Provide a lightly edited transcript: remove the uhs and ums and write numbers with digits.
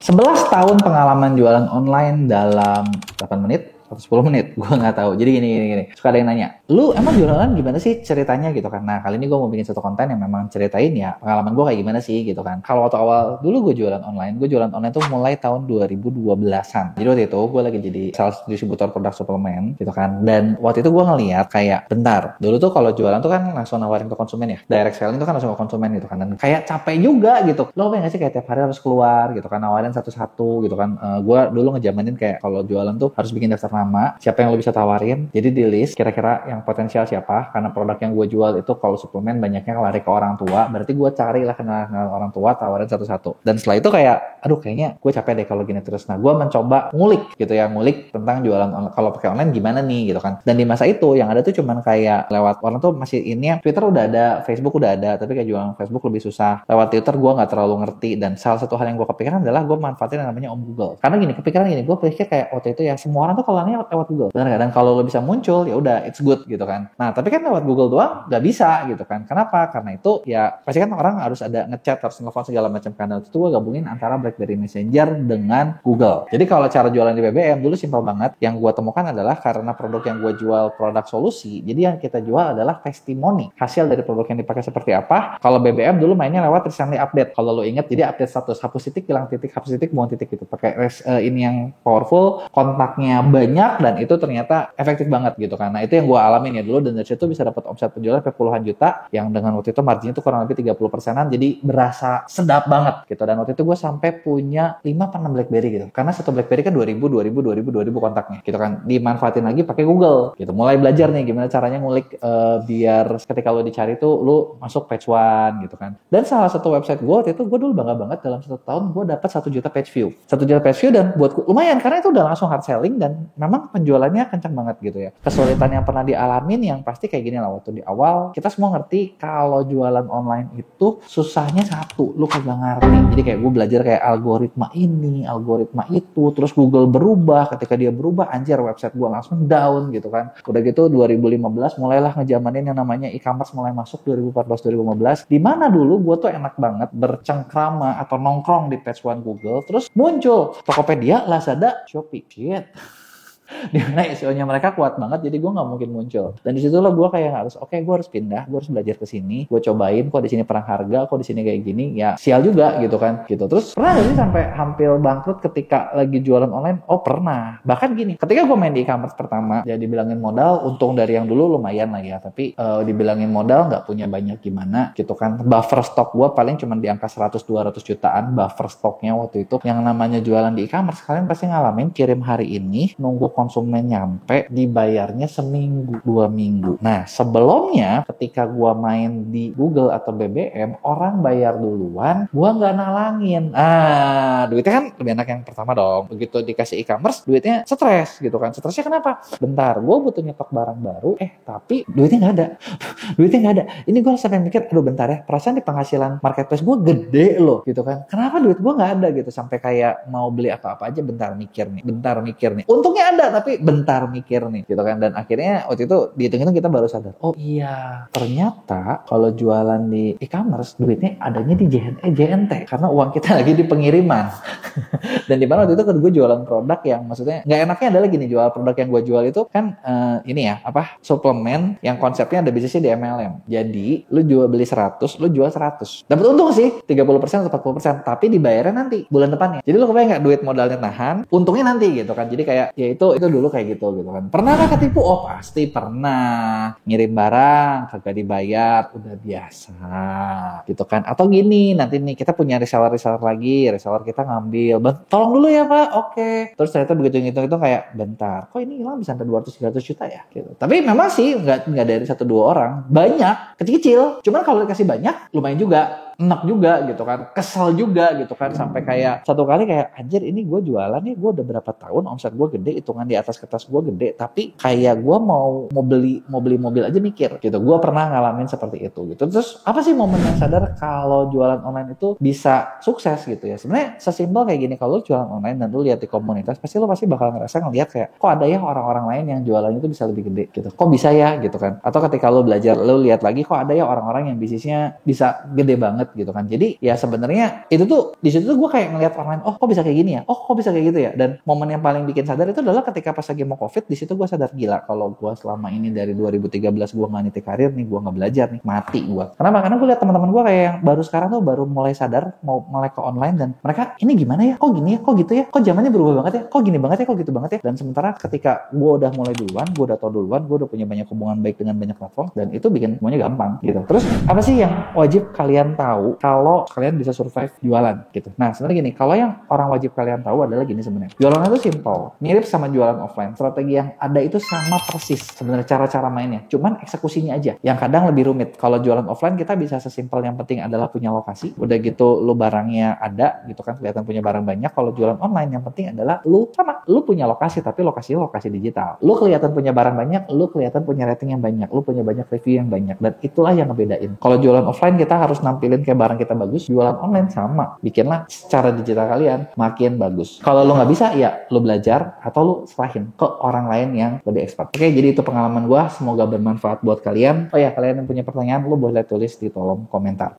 11 tahun pengalaman jualan online dalam 8 menit atau 10 menit, gue nggak tahu. Jadi gini. Suka ada yang nanya, lu emang jualan online gimana sih ceritanya gitu kan? Nah, kali ini gue mau bikin satu konten yang memang ceritain ya pengalaman gue kayak gimana sih gitu kan. Kalau waktu awal dulu gue jualan online tuh mulai tahun 2012-an. Jadi waktu itu gue lagi jadi sales distributor produk suplemen gitu kan. Dan waktu itu gue ngeliat kayak, bentar, dulu tuh kalau jualan tuh kan langsung nawarin ke konsumen ya. Direct selling tuh kan langsung ke konsumen gitu kan. Dan kayak capek juga gitu. Lo pengen nggak sih kayak tiap hari harus keluar gitu kan, nawarin satu-satu gitu kan. Gue dulu ngejamanin kayak kalau jualan tuh harus bikin daftar nama, siapa yang lo bisa tawarin, jadi di list kira-kira yang potensial siapa, karena produk yang gue jual itu kalau suplemen banyaknya lari ke orang tua, berarti gue carilah kenal orang tua, tawarin satu-satu. Dan setelah itu kayak, aduh kayaknya gue capek deh kalau gini terus. Nah, gue mencoba ngulik gitu ya, ngulik tentang jualan kalau pakai online gimana nih gitu kan. Dan di masa itu yang ada tuh cuman kayak lewat, orang tuh masih ini ya, Twitter udah ada, Facebook udah ada, tapi kayak jualan Facebook lebih susah. Lewat Twitter gue nggak terlalu ngerti, dan salah satu hal yang gue kepikiran adalah gue manfaatin yang namanya Om Google. Karena gini, kepikiran gini, gue pikir kayak waktu itu ya semua orang tuh kalau lewat Google, benar nggak? Dan kalau lo bisa muncul ya udah it's good gitu kan. Nah, tapi kan lewat Google doang nggak bisa gitu kan. Kenapa? Karena itu ya pasti kan orang harus ada ngechat, harus telepon segala macam kanal. Itu gue gabungin antara BlackBerry Messenger dengan Google. Jadi kalau cara jualan di BBM dulu simpel banget. Yang gue temukan adalah karena produk yang gue jual produk solusi, jadi yang kita jual adalah testimoni hasil dari produk yang dipakai seperti apa. Kalau BBM dulu mainnya lewat recently update. Kalau lo inget, jadi update status, hapus titik, hilang titik, hapus titik, buang titik gitu. Pakai ini yang powerful, kontaknya banyak, dan itu ternyata efektif banget gitu kan. Nah, itu yang gue alamin ya dulu, dan dari situ bisa dapat omset penjualan sampai puluhan juta, yang dengan waktu itu marginnya tuh kurang lebih 30%-an, jadi berasa sedap banget gitu. Dan waktu itu gue sampai punya 5-6 BlackBerry gitu, karena satu BlackBerry kan 2000 kontaknya gitu kan, dimanfaatin lagi pakai Google gitu. Mulai belajar nih gimana caranya ngulik biar ketika lo dicari tuh lo masuk page one gitu kan. Dan salah satu website gue waktu itu, gue dulu bangga banget dalam 1 tahun gue dapat 1 juta page view. 1 juta page view, dan buatku lumayan karena itu udah langsung hard selling dan memang penjualannya kencang banget gitu ya. Kesulitan yang pernah dialamin yang pasti kayak gini lah, waktu di awal kita semua ngerti kalau jualan online itu susahnya satu, lu kagak ngerti. Jadi kayak gue belajar kayak algoritma ini, algoritma itu, terus Google berubah. Ketika dia berubah, anjir website gue langsung down gitu kan. Udah gitu 2015 mulailah ngejamanin yang namanya e-commerce mulai masuk 2014-2015. Di mana dulu gue tuh enak banget bercengkrama atau nongkrong di page one Google, terus muncul Tokopedia, Lazada, Shopee. Shit. Dimana SEO-nya mereka kuat banget, jadi gue nggak mungkin muncul. Dan disitulah gue kayak harus, gue harus pindah, gue harus belajar ke sini, gue cobain, kok di sini perang harga, kok di sini kayak gini, ya sial juga gitu kan, gitu. Terus pernah gak sih sampai hampir bangkrut ketika lagi jualan online? Oh pernah. Bahkan gini, ketika gue main di e-commerce pertama, ya dibilangin modal, untung dari yang dulu lumayan lah ya, tapi dibilangin modal nggak punya banyak gimana, gitu kan. Buffer stok gue paling cuma di angka 100-200 jutaan buffer stoknya waktu itu. Yang namanya jualan di e-commerce, kalian pasti ngalamin kirim hari ini, nunggu konsumen nyampe, dibayarnya seminggu, 2 minggu. Nah, sebelumnya ketika gua main di Google atau BBM, orang bayar duluan, gua nggak nalangin. Duitnya kan lebih enak yang pertama dong. Begitu dikasih e-commerce, duitnya stres gitu kan. Stresnya kenapa? Bentar, gua butuh nyetok barang baru, tapi duitnya nggak ada. Duitnya nggak ada. Ini gua sampai mikir, aduh bentar ya, perasaan di penghasilan marketplace gua gede loh, gitu kan. Kenapa duit gua nggak ada gitu? Sampai kayak mau beli apa-apa aja bentar mikir nih. Untungnya ada, tapi bentar mikir nih gitu kan. Dan akhirnya waktu itu dihitung-hitung kita baru sadar, oh iya ternyata kalau jualan di e-commerce duitnya adanya di JNT karena uang kita lagi di pengiriman. Dan di mana waktu itu kan gue jualan produk yang maksudnya nggak enaknya adalah gini, jual produk yang gue jual itu kan ini ya suplemen yang konsepnya ada bisnisnya di MLM. Jadi lu beli 100, lu jual 100, dapat untung sih 30% atau 40%, tapi dibayarnya nanti bulan depannya. Jadi lu kebayang nggak, duit modalnya tahan, untungnya nanti gitu kan. Jadi kayak ya itu dulu kayak gitu kan. Pernah nggak ketipu? Oh pasti pernah. Ngirim barang kagak dibayar, udah biasa gitu kan. Atau gini, nanti nih kita punya reseller lagi, reseller kita ngambil, tolong dulu ya Pak, oke. Terus ternyata begitu ngitung itu kayak, bentar, kok ini hilang bisa sampai 200-300 juta ya gitu. Tapi memang sih nggak dari 1-2 orang, banyak, kecil-kecil. Cuman kalau dikasih banyak lumayan juga, enak juga gitu kan, kesel juga gitu kan. Sampai kayak satu kali kayak, anjir ini gue jualan nih, gue udah berapa tahun omset gue gede, hitungan di atas kertas gue gede, tapi kayak gue mau beli mobil aja mikir gitu. Gue pernah ngalamin seperti itu gitu. Terus apa sih momen yang sadar kalau jualan online itu bisa sukses gitu ya? Sebenarnya sesimpel kayak gini, kalau lu jualan online dan lu lihat di komunitas, pasti bakal ngerasa ngelihat kayak, kok ada ya orang-orang lain yang jualannya itu bisa lebih gede gitu, kok bisa ya gitu kan. Atau ketika lu belajar, lu lihat lagi, kok ada ya orang-orang yang bisnisnya bisa gede banget banget gitu kan. Jadi ya sebenarnya itu tuh di situ tuh gue kayak ngeliat orang lain, oh kok bisa kayak gini ya, oh kok bisa kayak gitu ya. Dan momen yang paling bikin sadar itu adalah ketika pas lagi mau COVID. Di situ gue sadar, gila, kalau gue selama ini dari 2013 gue nggak niti karir nih, gue nggak belajar nih, mati gue. Kenapa? Karena gue lihat teman-teman gue kayak yang baru sekarang tuh baru mulai sadar mau melek ke online, dan mereka ini gimana ya, kok gini ya, kok gitu ya, kok zamannya berubah banget ya, kok gini banget ya, kok gitu banget ya. Dan sementara ketika gue udah mulai duluan, gue udah tau duluan, gue udah punya banyak hubungan baik dengan banyak platform, dan itu bikin semuanya gampang gitu. Terus apa sih yang wajib kalian tahu kalau kalian bisa survive jualan gitu? Nah sebenarnya gini, kalau yang orang wajib kalian tahu adalah gini sebenarnya. Jualan itu simple, mirip sama jualan offline. Strategi yang ada itu sama persis sebenarnya cara-cara mainnya, cuman eksekusinya aja yang kadang lebih rumit. Kalau jualan offline kita bisa sesimpel yang penting adalah punya lokasi, udah gitu lu barangnya ada gitu kan, kelihatan punya barang banyak. Kalau jualan online yang penting adalah lu punya lokasi, tapi lokasinya lokasi digital. Lu kelihatan punya barang banyak, lu kelihatan punya rating yang banyak, lu punya banyak review yang banyak, dan itulah yang ngebedain. Kalau jualan offline kita harus nampilin kayak barang kita bagus, jualan online sama, bikinlah secara digital kalian makin bagus. Kalau lu nggak bisa, ya lu belajar atau lu serahin ke orang lain yang lebih expert. Oke, jadi itu pengalaman gue, semoga bermanfaat buat kalian. Oh ya, kalian yang punya pertanyaan, lu boleh tulis di kolom komentar.